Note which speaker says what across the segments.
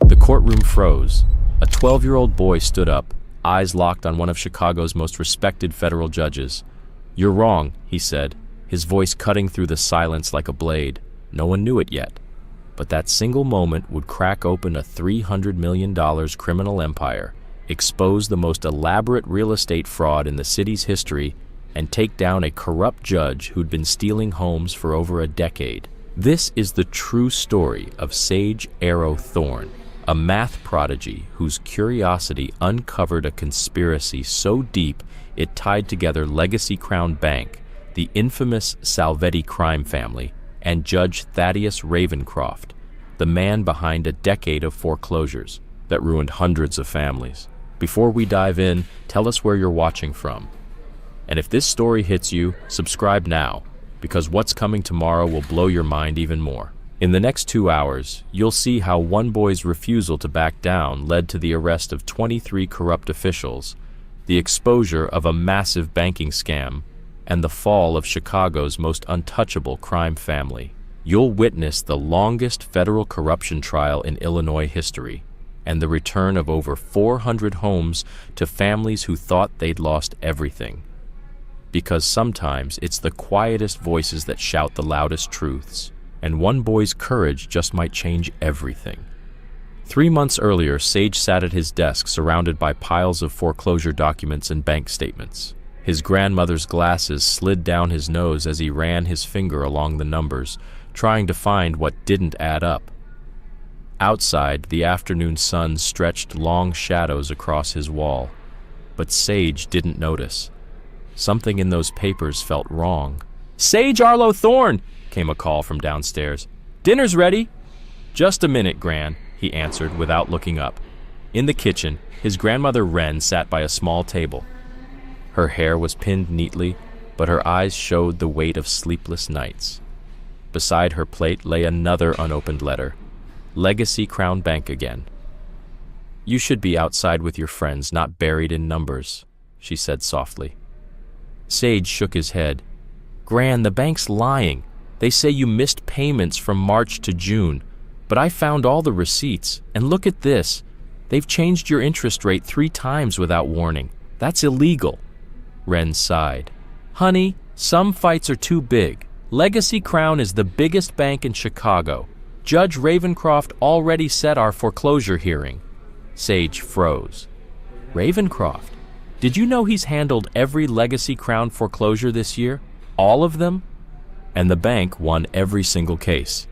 Speaker 1: The courtroom froze. A 12-year-old boy stood up, eyes locked on one of Chicago's most respected federal judges. "You're wrong," he said, his voice cutting through the silence like a blade. No one knew it yet, but that single moment would crack open a $300 million criminal empire, expose the most elaborate real estate fraud in the city's history, and take down a corrupt judge who'd been stealing homes for over a decade. This is the true story of Sage Arrow Thorne, a math prodigy whose curiosity uncovered a conspiracy so deep it tied together Legacy Crown Bank, the infamous Salvetti crime family, and Judge Thaddeus Ravencroft, the man behind a decade of foreclosures that ruined hundreds of families. Before we dive in, tell us where you're watching from. And if this story hits you, subscribe now, because what's coming tomorrow will blow your mind even more. In the next 2 hours, you'll see how one boy's refusal to back down led to the arrest of 23 corrupt officials, the exposure of a massive banking scam, and the fall of Chicago's most untouchable crime family. You'll witness the longest federal corruption trial in Illinois history, and the return of over 400 homes to families who thought they'd lost everything. Because sometimes it's the quietest voices that shout the loudest truths, and one boy's courage just might change everything. 3 months earlier, Sage sat at his desk surrounded by piles of foreclosure documents and bank statements. His grandmother's glasses slid down his nose as he ran his finger along the numbers, trying to find what didn't add up. Outside, the afternoon sun stretched long shadows across his wall, but Sage didn't notice. Something in those papers felt wrong. "Sage Arlo Thorne!" came a call from downstairs. "Dinner's ready." "Just a minute, Gran," he answered without looking up. In the kitchen, his grandmother Wren sat by a small table. Her hair was pinned neatly, but her eyes showed the weight of sleepless nights. Beside her plate lay another unopened letter. Legacy Crown Bank again. "You should be outside with your friends, not buried in numbers," she said softly. Sage shook his head. "Gran, the bank's lying. They say you missed payments from March to June, but I found all the receipts, and look at this. They've changed your interest rate 3 times without warning. That's illegal." Wren sighed. "Honey, some fights are too big. Legacy Crown is the biggest bank in Chicago. Judge Ravencroft already set our foreclosure hearing." Sage froze. "Ravencroft? Did you know he's handled every Legacy Crown foreclosure this year? All of them? And the bank won every single case."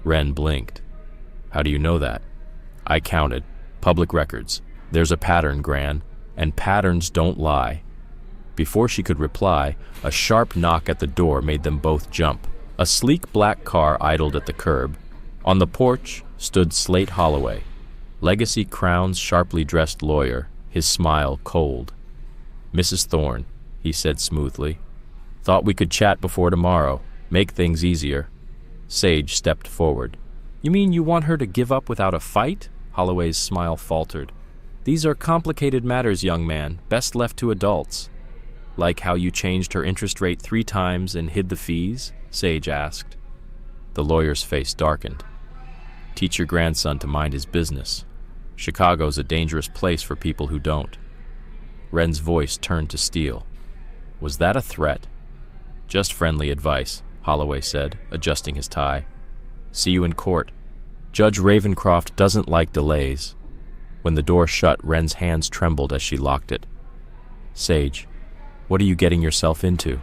Speaker 1: Wren blinked. "How do you know that?" "I counted. Public records. There's a pattern, Gran, and patterns don't lie." Before she could reply, a sharp knock at the door made them both jump. A sleek black car idled at the curb. On the porch stood Slate Holloway, Legacy Crown's sharply dressed lawyer, his smile cold. "Mrs. Thorne," he said smoothly. "Thought we could chat before tomorrow, make things easier." Sage stepped forward. "You mean you want her to give up without a fight?" Holloway's smile faltered. "These are complicated matters, young man, best left to adults." "Like how you changed her interest rate 3 times and hid the fees?" Sage asked. The lawyer's face darkened. "Teach your grandson to mind his business. Chicago's a dangerous place for people who don't." Wren's voice turned to steel. "Was that a threat?" "Just friendly advice," Holloway said, adjusting his tie. "See you in court. Judge Ravencroft doesn't like delays." When the door shut, Wren's hands trembled as she locked it. "Sage, what are you getting yourself into?"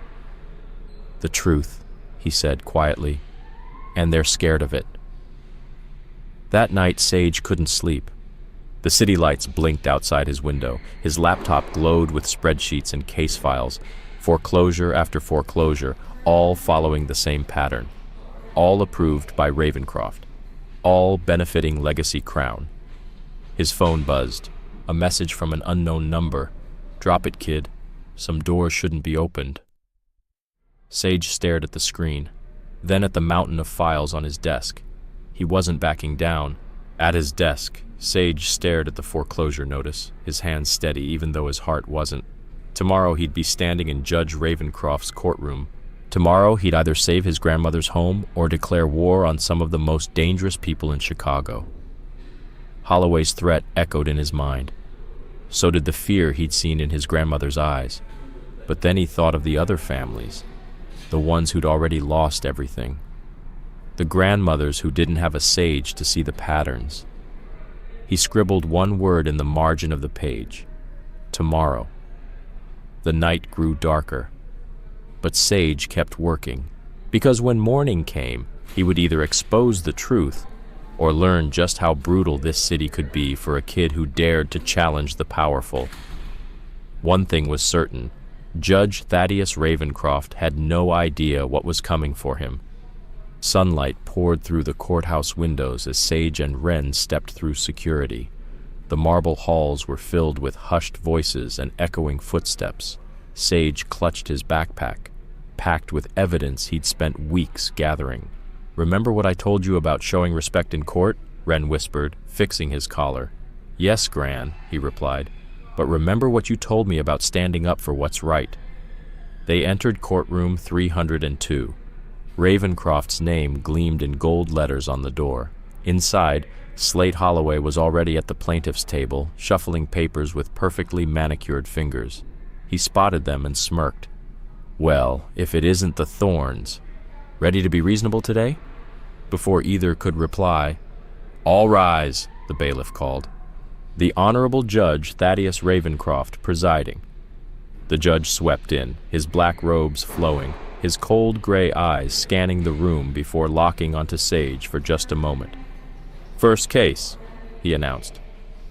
Speaker 1: "The truth," he said quietly, "and they're scared of it." That night, Sage couldn't sleep. The city lights blinked outside his window. His laptop glowed with spreadsheets and case files, foreclosure after foreclosure, all following the same pattern. All approved by Ravencroft. All benefiting Legacy Crown. His phone buzzed. A message from an unknown number. "Drop it, kid. Some doors shouldn't be opened." Sage stared at the screen, then at the mountain of files on his desk. He wasn't backing down. At his desk, Sage stared at the foreclosure notice, his hands steady even though his heart wasn't. Tomorrow he'd be standing in Judge Ravencroft's courtroom. Tomorrow he'd either save his grandmother's home or declare war on some of the most dangerous people in Chicago. Holloway's threat echoed in his mind. So did the fear he'd seen in his grandmother's eyes. But then he thought of the other families, the ones who'd already lost everything. The grandmothers who didn't have a sage to see the patterns. He scribbled one word in the margin of the page: tomorrow. The night grew darker, but Sage kept working, because when morning came, he would either expose the truth or learn just how brutal this city could be for a kid who dared to challenge the powerful. One thing was certain: Judge Thaddeus Ravencroft had no idea what was coming for him. Sunlight poured through the courthouse windows as Sage and Wren stepped through security. The marble halls were filled with hushed voices and echoing footsteps. Sage clutched his backpack, packed with evidence he'd spent weeks gathering. "Remember what I told you about showing respect in court?" Wren whispered, fixing his collar. "Yes, Gran," he replied, "but remember what you told me about standing up for what's right." They entered courtroom 302. Ravencroft's name gleamed in gold letters on the door. Inside, Slate Holloway was already at the plaintiff's table, shuffling papers with perfectly manicured fingers. He spotted them and smirked. "Well, if it isn't the Thorns. Ready to be reasonable today?" Before either could reply, "All rise," the bailiff called. The Honorable Judge Thaddeus Ravencroft presiding. The judge swept in, his black robes flowing, his cold gray eyes scanning the room before locking onto Sage for just a moment. "First case," he announced.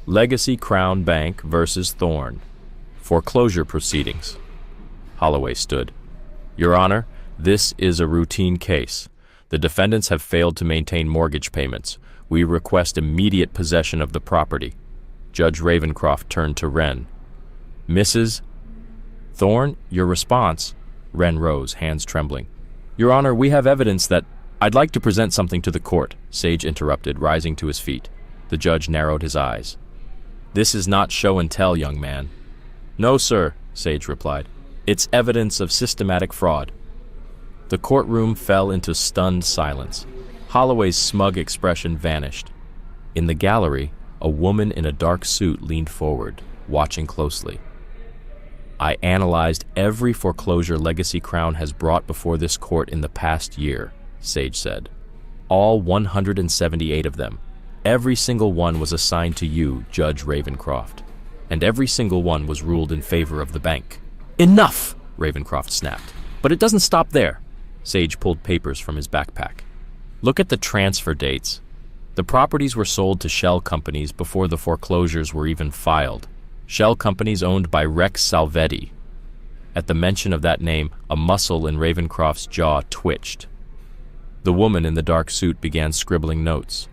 Speaker 1: "Legacy Crown Bank versus Thorn. Foreclosure proceedings." Holloway stood. "Your Honor, this is a routine case. The defendants have failed to maintain mortgage payments. We request immediate possession of the property." Judge Ravencroft turned to Wren. "Mrs. Thorn, your response." Wren rose, hands trembling. "Your Honor, we have evidence that—" "I'd like to present something to the court," Sage interrupted, rising to his feet. The judge narrowed his eyes. "This is not show and tell, young man." "No, sir," Sage replied. "It's evidence of systematic fraud." The courtroom fell into stunned silence. Holloway's smug expression vanished. In the gallery, a woman in a dark suit leaned forward, watching closely. "I analyzed every foreclosure Legacy Crown has brought before this court in the past year," Sage said. "All 178 of them. Every single one was assigned to you, Judge Ravencroft. And every single one was ruled in favor of the bank." "Enough!" Ravencroft snapped. "But it doesn't stop there." Sage pulled papers from his backpack. "Look at the transfer dates. The properties were sold to shell companies before the foreclosures were even filed. Shell companies owned by Rex Salvetti." At the mention of that name, a muscle in Ravencroft's jaw twitched. The woman in the dark suit began scribbling notes.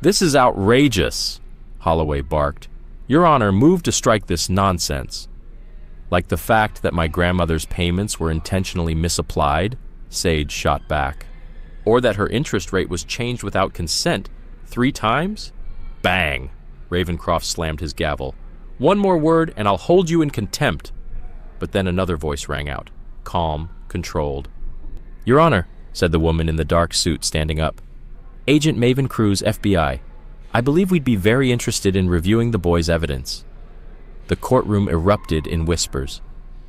Speaker 1: "This is outrageous," Holloway barked. "Your Honor, move to strike this nonsense." "Like the fact that my grandmother's payments were intentionally misapplied," Sage shot back. "Or that her interest rate was changed without consent 3 times? Bang! Ravencroft slammed his gavel. "One more word and I'll hold you in contempt." But then another voice rang out, calm, controlled. "Your Honor," said the woman in the dark suit, standing up. "Agent Maven Cruz, FBI. I believe we'd be very interested in reviewing the boy's evidence." The courtroom erupted in whispers.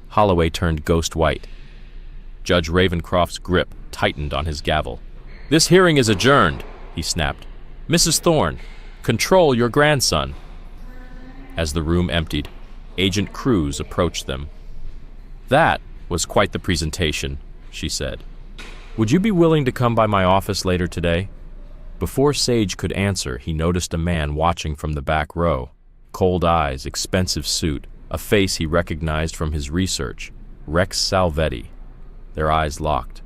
Speaker 1: Holloway turned ghost white. Judge Ravencroft's grip tightened on his gavel. "This hearing is adjourned," he snapped. "Mrs. Thorne, control your grandson." As the room emptied, Agent Cruz approached them. "That was quite the presentation," she said. "Would you be willing to come by my office later today?" Before Sage could answer, he noticed a man watching from the back row. Cold eyes, expensive suit, a face he recognized from his research. Rex Salvetti. Their eyes locked,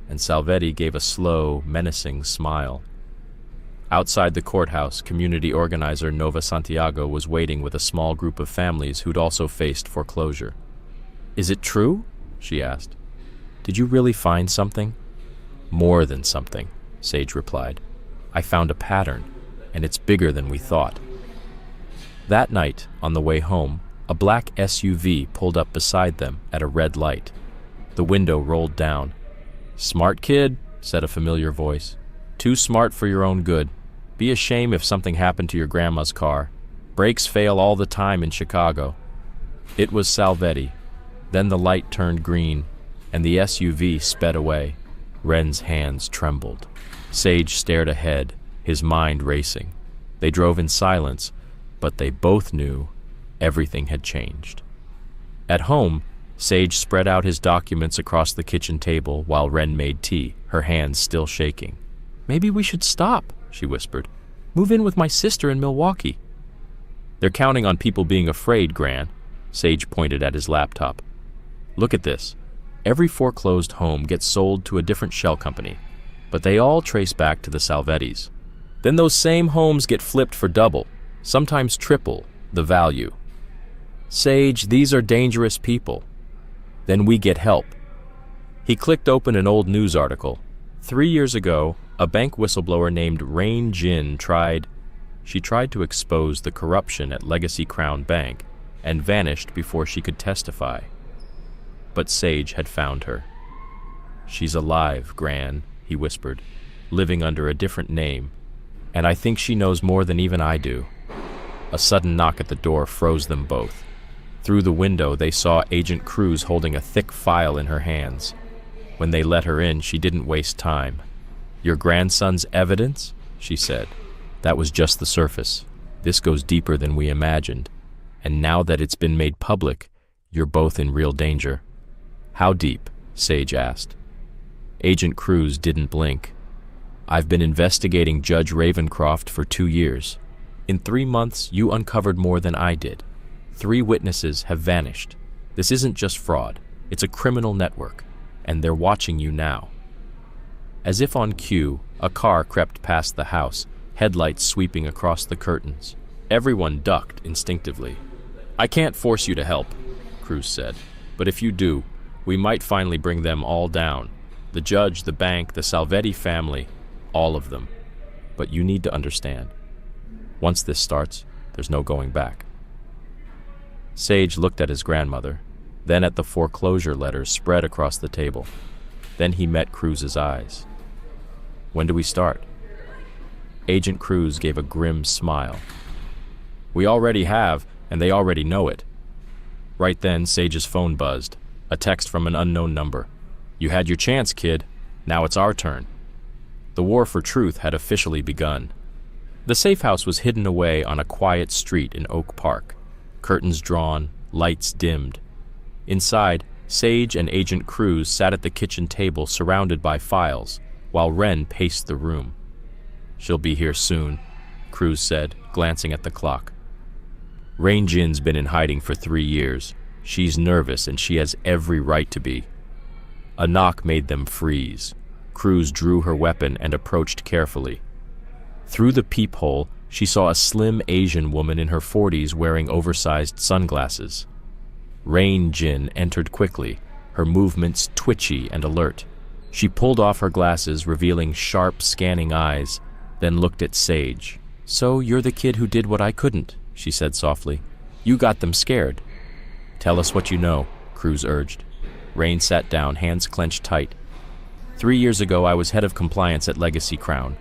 Speaker 1: and Salvetti gave a slow, menacing smile. Outside the courthouse, community organizer Nova Santiago was waiting with a small group of families who'd also faced foreclosure. "Is it true?" she asked. "Did you really find something?" "More than something," Sage replied. "I found a pattern, and it's bigger than we thought." That night, on the way home, a black SUV pulled up beside them at a red light. The window rolled down. "Smart kid," said a familiar voice. "Too smart for your own good." Be a shame if something happened to your grandma's car. Brakes fail all the time in Chicago. It was Salvetti. Then the light turned green, and the SUV sped away. Wren's hands trembled. Sage stared ahead, his mind racing. They drove in silence, but they both knew everything had changed. At home, Sage spread out his documents across the kitchen table while Wren made tea, her hands still shaking. "Maybe we should stop," she whispered. "Move in with my sister in Milwaukee." "They're counting on people being afraid, Gran." Sage pointed at his laptop. "Look at this. Every foreclosed home gets sold to a different shell company, but they all trace back to the Salvettis. Then those same homes get flipped for double, sometimes triple, the value. Sage, these are dangerous people. Then we get help." He clicked open an old news article. 3 years ago, a bank whistleblower named Rain Jin tried to expose the corruption at Legacy Crown Bank and vanished before she could testify. But Sage had found her. "She's alive, Gran," he whispered, "living under a different name, and I think she knows more than even I do." A sudden knock at the door froze them both. Through the window, they saw Agent Cruz holding a thick file in her hands. When they let her in, she didn't waste time. "Your grandson's evidence?" she said. "That was just the surface. This goes deeper than we imagined. And now that it's been made public, you're both in real danger." "How deep?" Sage asked. Agent Cruz didn't blink. "I've been investigating Judge Ravencroft for 2 years. In 3 months, you uncovered more than I did. 3 witnesses have vanished. This isn't just fraud. It's a criminal network, and they're watching you now." As if on cue, a car crept past the house, headlights sweeping across the curtains. Everyone ducked instinctively. "I can't force you to help," Cruz said, "but if you do, we might finally bring them all down. The judge, the bank, the Salvetti family, all of them. But you need to understand. Once this starts, there's no going back." Sage looked at his grandmother, then at the foreclosure letters spread across the table. Then he met Cruz's eyes. "When do we start?" Agent Cruz gave a grim smile. "We already have, and they already know it." Right then, Sage's phone buzzed, a text from an unknown number. "You had your chance, kid. Now it's our turn." The war for truth had officially begun. The safe house was hidden away on a quiet street in Oak Park. Curtains drawn, lights dimmed. Inside, Sage and Agent Cruz sat at the kitchen table surrounded by files, while Wren paced the room. "She'll be here soon," Cruz said, glancing at the clock. "Rain Jin's been in hiding for 3 years. She's nervous, and she has every right to be." A knock made them freeze. Cruz drew her weapon and approached carefully. Through the peephole, she saw a slim Asian woman in her 40s wearing oversized sunglasses. Rain Jin entered quickly, her movements twitchy and alert. She pulled off her glasses, revealing sharp, scanning eyes, then looked at Sage. "So you're the kid who did what I couldn't," she said softly. "You got them scared." "Tell us what you know," Cruz urged. Rain sat down, hands clenched tight. 3 years ago, I was head of compliance at Legacy Crown.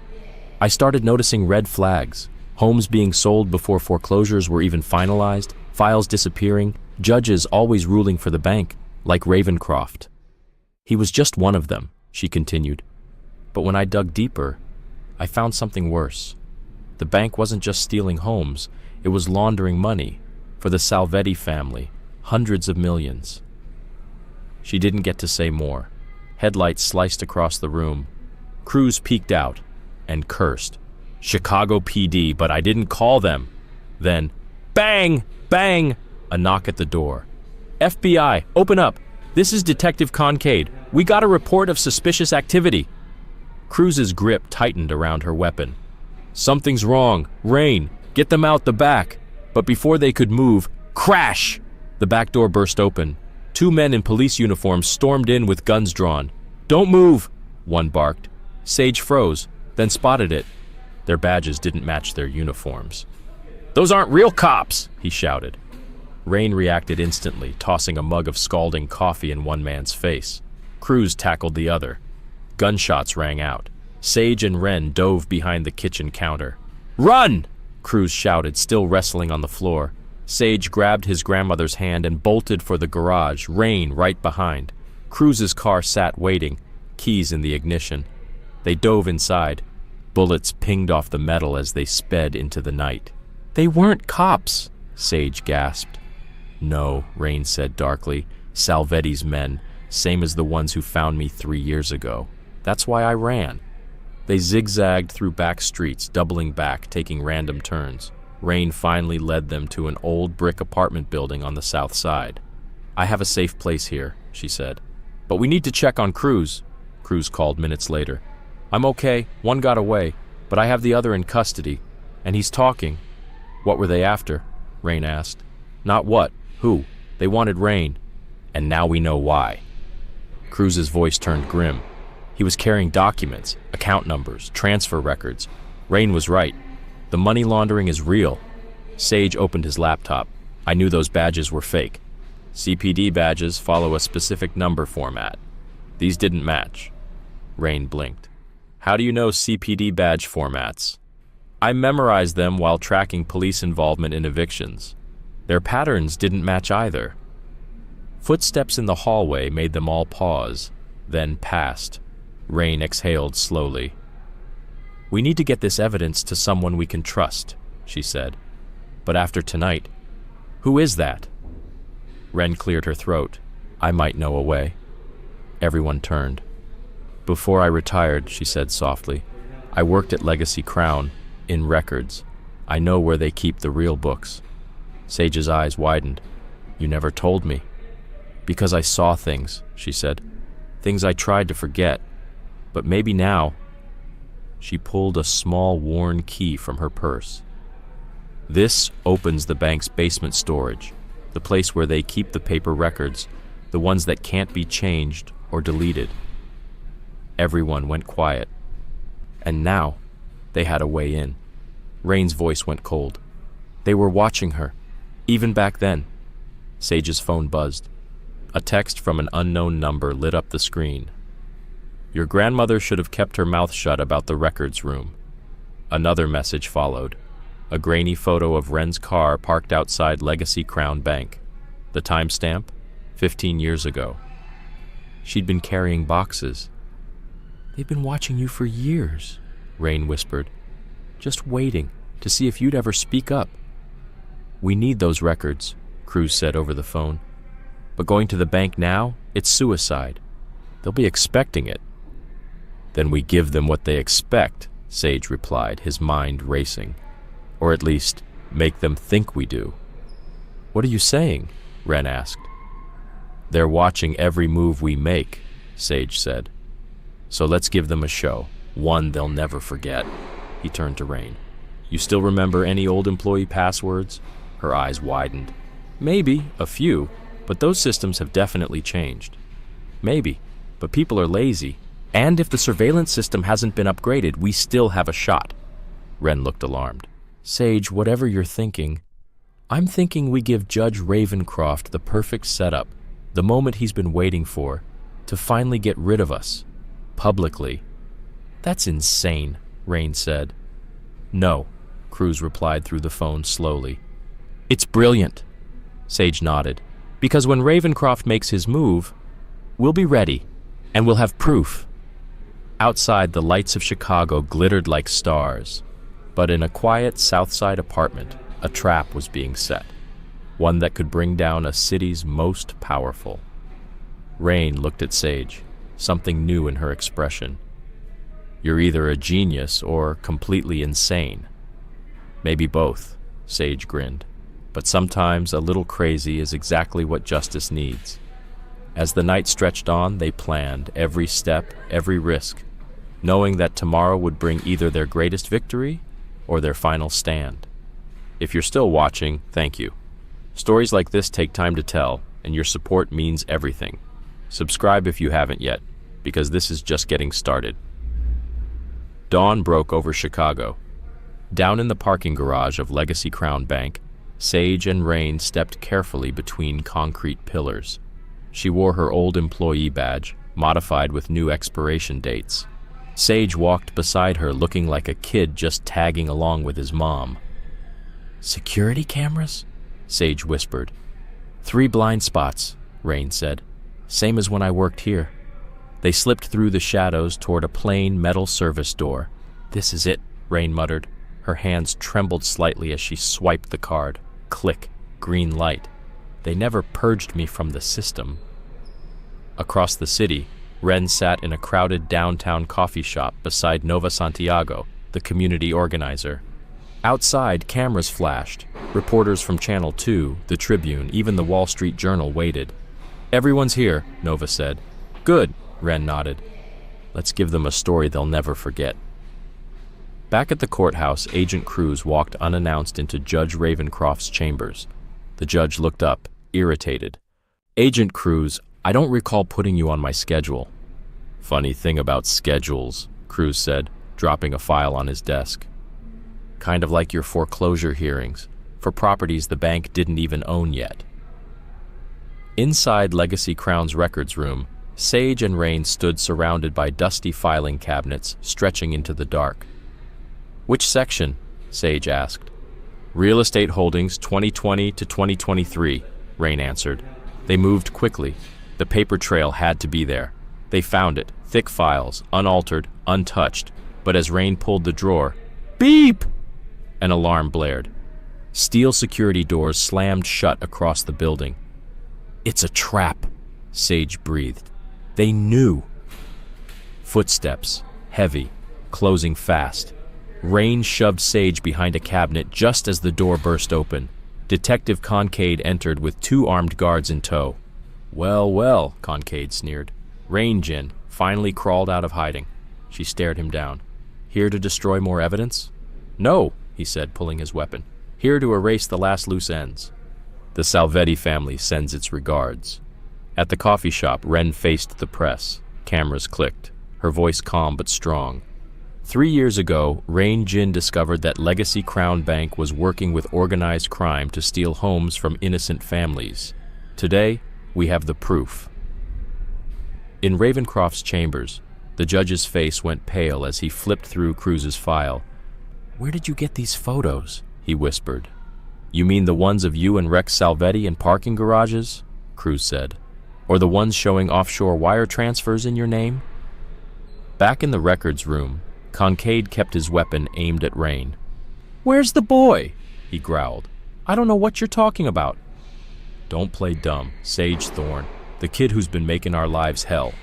Speaker 1: I started noticing red flags, homes being sold before foreclosures were even finalized, files disappearing, judges always ruling for the bank, like Ravencroft. "He was just one of them," she continued. "But when I dug deeper, I found something worse. The bank wasn't just stealing homes, it was laundering money for the Salvetti family, hundreds of millions." She didn't get to say more. Headlights sliced across the room. Cruz peeked out and cursed. "Chicago PD, but I didn't call them." Then, bang, bang, a knock at the door. "FBI, open up. This is Detective Concade. We got a report of suspicious activity." Cruz's grip tightened around her weapon. "Something's wrong. Rain, get them out the back." But before they could move, crash! The back door burst open. 2 men in police uniforms stormed in with guns drawn. "Don't move," one barked. Sage froze, then spotted it. Their badges didn't match their uniforms. "Those aren't real cops," he shouted. Rain reacted instantly, tossing a mug of scalding coffee in one man's face. Cruz tackled the other. Gunshots rang out. Sage and Wren dove behind the kitchen counter. "Run!" Cruz shouted, still wrestling on the floor. Sage grabbed his grandmother's hand and bolted for the garage, Rain right behind. Cruz's car sat waiting, keys in the ignition. They dove inside. Bullets pinged off the metal as they sped into the night. "They weren't cops," Sage gasped. "No," Rain said darkly. "Salvetti's men, same as the ones who found me 3 years ago. That's why I ran." They zigzagged through back streets, doubling back, taking random turns. Rain finally led them to an old brick apartment building on the south side. "I have a safe place here," she said. "But we need to check on Cruz," Cruz called minutes later. "I'm okay, one got away, but I have the other in custody, and he's talking." "What were they after?" Rain asked. "Not what, who. They wanted Rain, and now we know why." Cruz's voice turned grim. He was carrying documents, account numbers, transfer records. Rain was right. The money laundering is real. Sage opened his laptop. "I knew those badges were fake. CPD badges follow a specific number format. These didn't match." Rain blinked. "How do you know CPD badge formats?" "I memorized them while tracking police involvement in evictions. Their patterns didn't match either." Footsteps in the hallway made them all pause, then passed. Rain exhaled slowly. "We need to get this evidence to someone we can trust," she said. "But after tonight, who is that?" Wren cleared her throat. "I might know a way." Everyone turned. "Before I retired," she said softly, "I worked at Legacy Crown, in records. I know where they keep the real books." Sage's eyes widened. "You never told me." "Because I saw things," she said. "Things I tried to forget. But maybe now." She pulled a small worn key from her purse. "This opens the bank's basement storage, the place where they keep the paper records, the ones that can't be changed or deleted." Everyone went quiet. And now, they had a way in. Rain's voice went cold. They were watching her, even back then. Sage's phone buzzed. A text from an unknown number lit up the screen. "Your grandmother should have kept her mouth shut about the records room." Another message followed. A grainy photo of Wren's car parked outside Legacy Crown Bank. The timestamp? 15 years ago. She'd been carrying boxes. "They've been watching you for years," Rain whispered. "Just waiting to see if you'd ever speak up." "We need those records," Cruz said over the phone. "But going to the bank now, it's suicide. They'll be expecting it." "Then we give them what they expect," Sage replied, his mind racing. "Or at least, make them think we do." "What are you saying?" Wren asked. "They're watching every move we make," Sage said. "So let's give them a show, one they'll never forget." He turned to Rain. "You still remember any old employee passwords?" Her eyes widened. "Maybe, a few, but those systems have definitely changed." "Maybe, but people are lazy. And if the surveillance system hasn't been upgraded, we still have a shot." Wren looked alarmed. "Sage, whatever you're thinking, I'm thinking we give Judge Ravencroft the perfect setup, the moment he's been waiting for, to finally get rid of us. Publicly." "That's insane," Rain said. "No," Cruz replied through the phone slowly. "It's brilliant." Sage nodded. "Because when Ravencroft makes his move, we'll be ready, and we'll have proof." Outside, the lights of Chicago glittered like stars. But in a quiet South Side apartment, a trap was being set, one that could bring down a city's most powerful. Rain looked at Sage, something new in her expression. "You're either a genius or completely insane." "Maybe both," Sage grinned. "But sometimes a little crazy is exactly what justice needs." As the night stretched on, they planned every step, every risk, knowing that tomorrow would bring either their greatest victory or their final stand. If you're still watching, thank you. Stories like this take time to tell, and your support means everything. Subscribe if you haven't yet, because this is just getting started. Dawn broke over Chicago. Down in the parking garage of Legacy Crown Bank, Sage and Rain stepped carefully between concrete pillars. She wore her old employee badge, modified with new expiration dates. Sage walked beside her, looking like a kid just tagging along with his mom. "Security cameras?" Sage whispered. "3 blind spots," Rain said. "Same as when I worked here." They slipped through the shadows toward a plain metal service door. "This is it," Rain muttered. Her hands trembled slightly as she swiped the card. Click, green light. They never purged me from the system. Across the city, Ren sat in a crowded downtown coffee shop beside Nova Santiago, the community organizer. Outside, cameras flashed. Reporters from Channel 2, the Tribune, even the Wall Street Journal waited. "Everyone's here," Nova said. "Good," Ren nodded. "Let's give them a story they'll never forget." Back at the courthouse, Agent Cruz walked unannounced into Judge Ravencroft's chambers. The judge looked up, irritated. "Agent Cruz, I don't recall putting you on my schedule." "Funny thing about schedules," Cruz said, dropping a file on his desk. "Kind of like your foreclosure hearings, for properties the bank didn't even own yet." Inside Legacy Crown's records room, Sage and Rain stood surrounded by dusty filing cabinets stretching into the dark. "Which section?" Sage asked. "Real Estate Holdings 2020 to 2023, Rain answered. They moved quickly. The paper trail had to be there. They found it, thick files, unaltered, untouched, but as Rain pulled the drawer, beep! An alarm blared. Steel security doors slammed shut across the building. "It's a trap," Sage breathed. "They knew." Footsteps, heavy, closing fast. Rain shoved Sage behind a cabinet just as the door burst open. Detective Concade entered with 2 armed guards in tow. "Well, well," Concade sneered. Rain Jin finally crawled out of hiding. She stared him down. "Here to destroy more evidence?" "No," he said, pulling his weapon. "Here to erase the last loose ends." "The Salvetti family sends its regards." At the coffee shop, Ren faced the press. Cameras clicked, her voice calm but strong. 3 years ago, Rain Jin discovered that Legacy Crown Bank was working with organized crime to steal homes from innocent families. Today, we have the proof. In Ravencroft's chambers, the judge's face went pale as he flipped through Cruz's file. "Where did you get these photos?" he whispered. "You mean the ones of you and Rex Salvetti in parking garages?" Cruz said. "Or the ones showing offshore wire transfers in your name?" Back in the records room, Concade kept his weapon aimed at Rain. "Where's the boy?" he growled. "I don't know what you're talking about." "Don't play dumb, Sage Thorne, the kid who's been making our lives hell."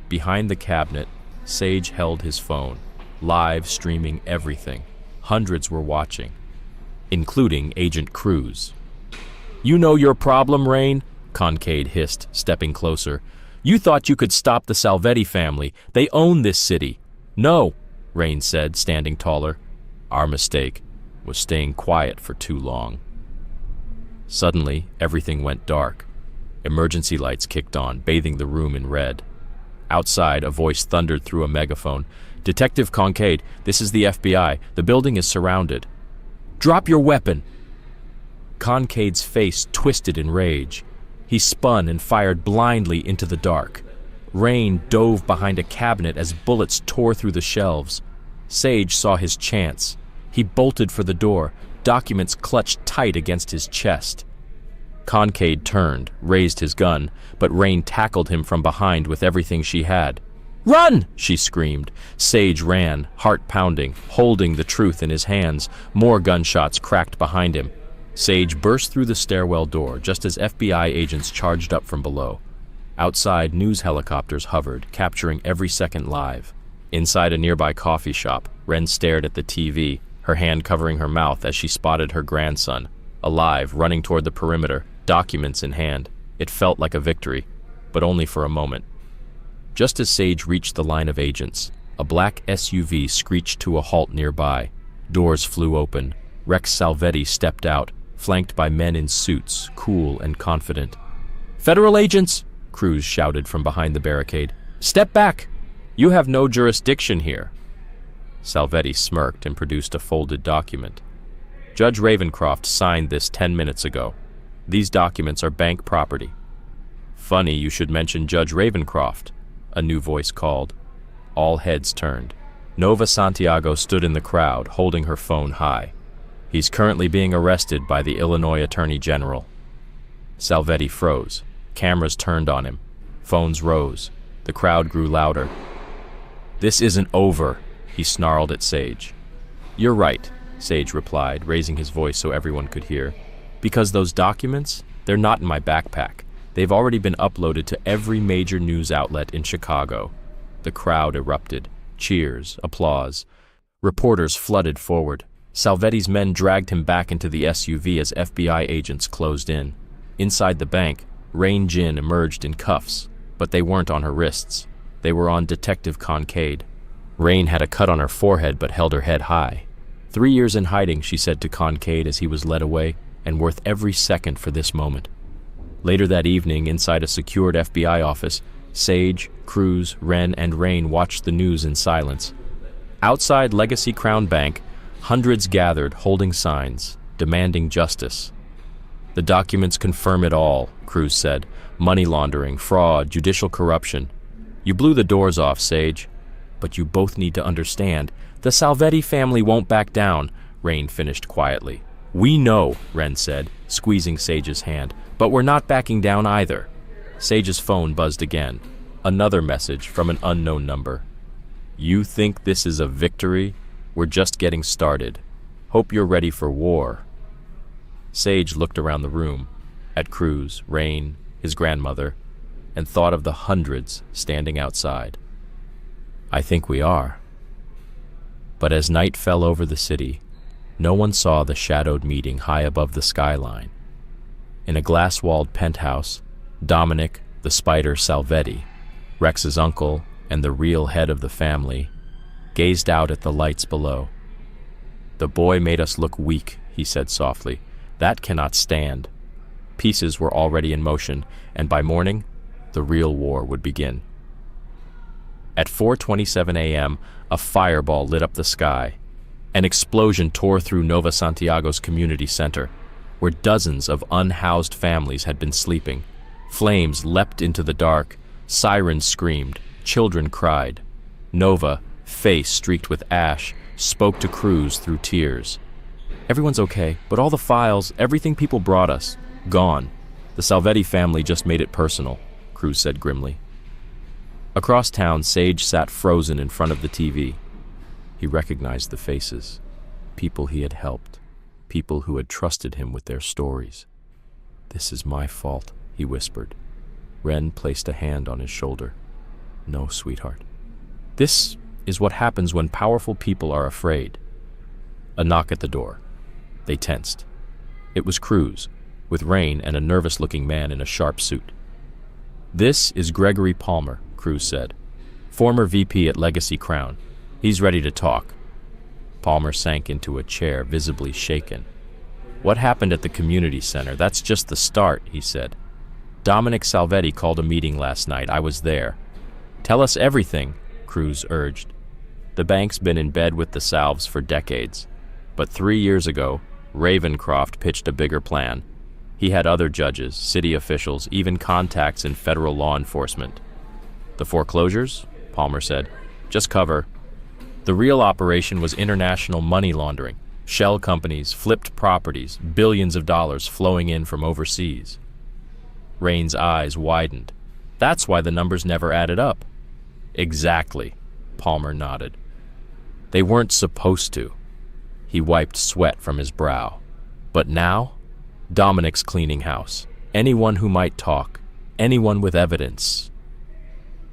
Speaker 1: Behind the cabinet, Sage held his phone, live streaming everything. Hundreds were watching, including Agent Cruz. "You know your problem, Rain?" Concade hissed, stepping closer. "You thought you could stop the Salvetti family. They own this city." "No," Rain said, standing taller. "Our mistake was staying quiet for too long." Suddenly, everything went dark. Emergency lights kicked on, bathing the room in red. Outside, a voice thundered through a megaphone. "Detective Concade, this is the FBI. The building is surrounded." "Drop your weapon!" Concade's face twisted in rage. He spun and fired blindly into the dark. Rain dove behind a cabinet as bullets tore through the shelves. Sage saw his chance. He bolted for the door, documents clutched tight against his chest. Concade turned, raised his gun, but Rain tackled him from behind with everything she had. "Run!" she screamed. Sage ran, heart pounding, holding the truth in his hands. More gunshots cracked behind him. Sage burst through the stairwell door just as FBI agents charged up from below. Outside, news helicopters hovered, capturing every second live. Inside a nearby coffee shop, Ren stared at the TV, her hand covering her mouth as she spotted her grandson, alive, running toward the perimeter, documents in hand. It felt like a victory, but only for a moment. Just as Sage reached the line of agents, a black SUV screeched to a halt nearby. Doors flew open. Rex Salvetti stepped out, flanked by men in suits, cool and confident. "Federal agents!" Cruz shouted from behind the barricade. "Step back! You have no jurisdiction here." Salvetti smirked and produced a folded document. "Judge Ravencroft signed this 10 minutes ago. These documents are bank property." "Funny you should mention Judge Ravencroft," a new voice called. All heads turned. Nova Santiago stood in the crowd, holding her phone high. He's currently being arrested by the Illinois Attorney General. Salvetti froze. Cameras turned on him. Phones rose. The crowd grew louder. "This isn't over," he snarled at Sage. "You're right," Sage replied, raising his voice so everyone could hear. "Because those documents, they're not in my backpack. They've already been uploaded to every major news outlet in Chicago." The crowd erupted. Cheers, applause. Reporters flooded forward. Salvetti's men dragged him back into the SUV as FBI agents closed in. Inside the bank, Rain Jin emerged in cuffs, but they weren't on her wrists. They were on Detective Concade. Rain had a cut on her forehead but held her head high. 3 years in hiding, she said to Concade as he was led away, and worth every second for this moment. Later that evening, inside a secured FBI office, Sage, Cruz, Wren, and Rain watched the news in silence. Outside Legacy Crown Bank, hundreds gathered, holding signs, demanding justice. "The documents confirm it all," Cruz said. "Money laundering, fraud, judicial corruption. You blew the doors off, Sage. But you both need to understand, the Salvetti family won't back down," Rain finished quietly. "We know," Wren said, squeezing Sage's hand, "but we're not backing down either." Sage's phone buzzed again. Another message from an unknown number. "You think this is a victory? We're just getting started. Hope you're ready for war." Sage looked around the room, at Cruz, Rain, his grandmother, and thought of the hundreds standing outside. "I think we are." But as night fell over the city, no one saw the shadowed meeting high above the skyline. In a glass-walled penthouse, Dominic, the spider Salvetti, Rex's uncle and the real head of the family, gazed out at the lights below. "The boy made us look weak," he said softly. "That cannot stand." Pieces were already in motion, and by morning, the real war would begin. At 4:27 a.m., a fireball lit up the sky. An explosion tore through Nova Santiago's community center, where dozens of unhoused families had been sleeping. Flames leapt into the dark, sirens screamed, children cried. Nova, face streaked with ash, spoke to Cruz through tears. "Everyone's okay, but all the files, everything people brought us, gone. The Salvetti family just made it personal," Cruz said grimly. Across town, Sage sat frozen in front of the TV. He recognized the faces, people he had helped, people who had trusted him with their stories. "This is my fault," he whispered. Wren placed a hand on his shoulder. "No, sweetheart. This is what happens when powerful people are afraid." A knock at the door. They tensed. It was Cruz, with Rain and a nervous-looking man in a sharp suit. "This is Gregory Palmer," Cruz said. "Former VP at Legacy Crown. He's ready to talk." Palmer sank into a chair, visibly shaken. "What happened at the community center? That's just the start," he said. "Dominic Salvetti called a meeting last night. I was there." "Tell us everything," Cruz urged. "The bank's been in bed with the Salves for decades. But 3 years ago, Ravencroft pitched a bigger plan. He had other judges, city officials, even contacts in federal law enforcement." "The foreclosures?" Palmer said. "Just cover. The real operation was international money laundering. Shell companies, flipped properties, billions of dollars flowing in from overseas." Rain's eyes widened. "That's why the numbers never added up." "Exactly," Palmer nodded. "They weren't supposed to." He wiped sweat from his brow. "But now, Dominic's cleaning house. Anyone who might talk, anyone with evidence."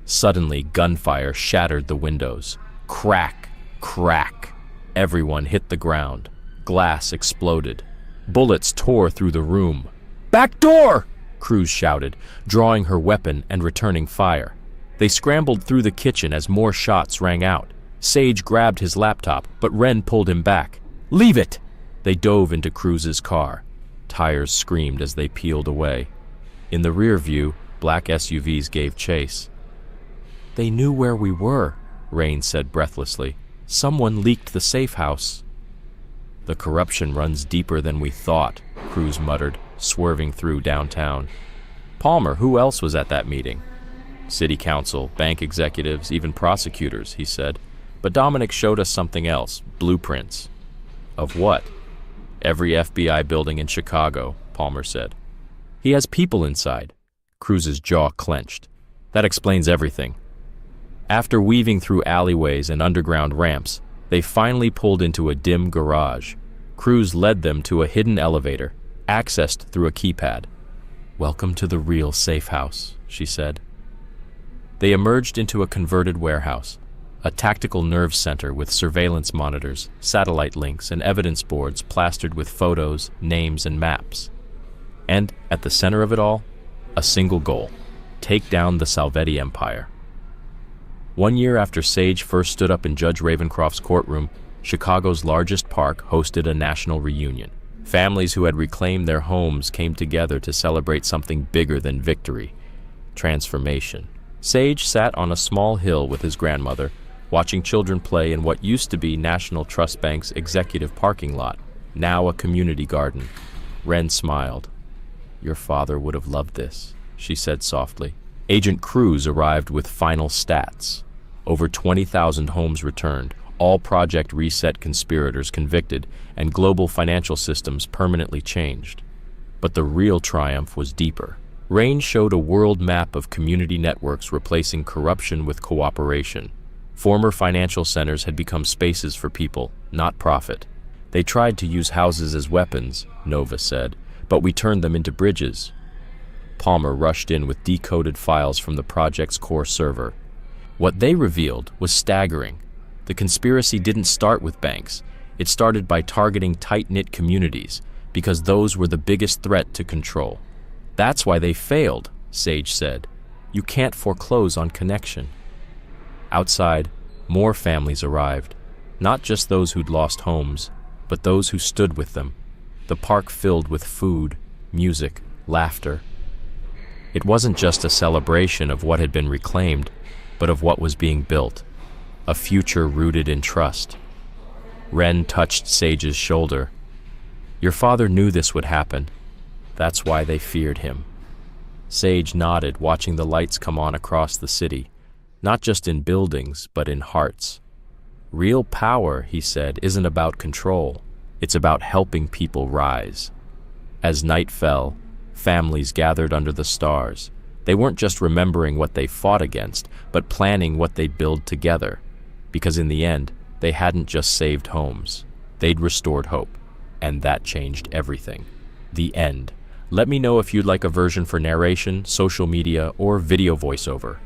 Speaker 1: Suddenly, gunfire shattered the windows. Crack, crack. Everyone hit the ground. Glass exploded. Bullets tore through the room. "Back door!" Cruz shouted, drawing her weapon and returning fire. They scrambled through the kitchen as more shots rang out. Sage grabbed his laptop, but Wren pulled him back. "Leave it!" They dove into Cruz's car. Tires screamed as they peeled away. In the rear view, black SUVs gave chase. "They knew where we were," Rain said breathlessly. "Someone leaked the safe house." "The corruption runs deeper than we thought," Cruz muttered, swerving through downtown. "Palmer, who else was at that meeting?" City council, bank executives, even prosecutors, he said. But Dominic showed us something else, blueprints. Of what? Every FBI building in Chicago, Palmer said. He has people inside. Cruz's jaw clenched. That explains everything. After weaving through alleyways and underground ramps, they finally pulled into a dim garage. Cruz led them to a hidden elevator, accessed through a keypad. "Welcome to the real safe house," she said. They emerged into a converted warehouse, a tactical nerve center with surveillance monitors, satellite links, and evidence boards plastered with photos, names, and maps. And, at the center of it all, a single goal: take down the Salvetti Empire. 1 year after Sage first stood up in Judge Ravencroft's courtroom, Chicago's largest park hosted a national reunion. Families who had reclaimed their homes came together to celebrate something bigger than victory: transformation. Sage sat on a small hill with his grandmother, watching children play in what used to be National Trust Bank's executive parking lot, now a community garden. Wren smiled. "Your father would have loved this," she said softly. Agent Cruz arrived with final stats. Over 20,000 homes returned, all Project Reset conspirators convicted, and global financial systems permanently changed. But the real triumph was deeper. Rain showed a world map of community networks replacing corruption with cooperation. Former financial centers had become spaces for people, not profit. They tried to use houses as weapons, Nova said, but we turned them into bridges. Palmer rushed in with decoded files from the project's core server. What they revealed was staggering. The conspiracy didn't start with banks. It started by targeting tight-knit communities, because those were the biggest threat to control. "That's why they failed," Sage said. "You can't foreclose on connection." Outside, more families arrived, not just those who'd lost homes, but those who stood with them. The park filled with food, music, laughter. It wasn't just a celebration of what had been reclaimed, but of what was being built, a future rooted in trust. Wren touched Sage's shoulder. "Your father knew this would happen. That's why they feared him." Sage nodded, watching the lights come on across the city, not just in buildings, but in hearts. "Real power," he said, "isn't about control. It's about helping people rise." As night fell, families gathered under the stars. They weren't just remembering what they fought against, but planning what they'd build together. Because in the end, they hadn't just saved homes. They'd restored hope. And that changed everything. The end. Let me know if you'd like a version for narration, social media, or video voiceover.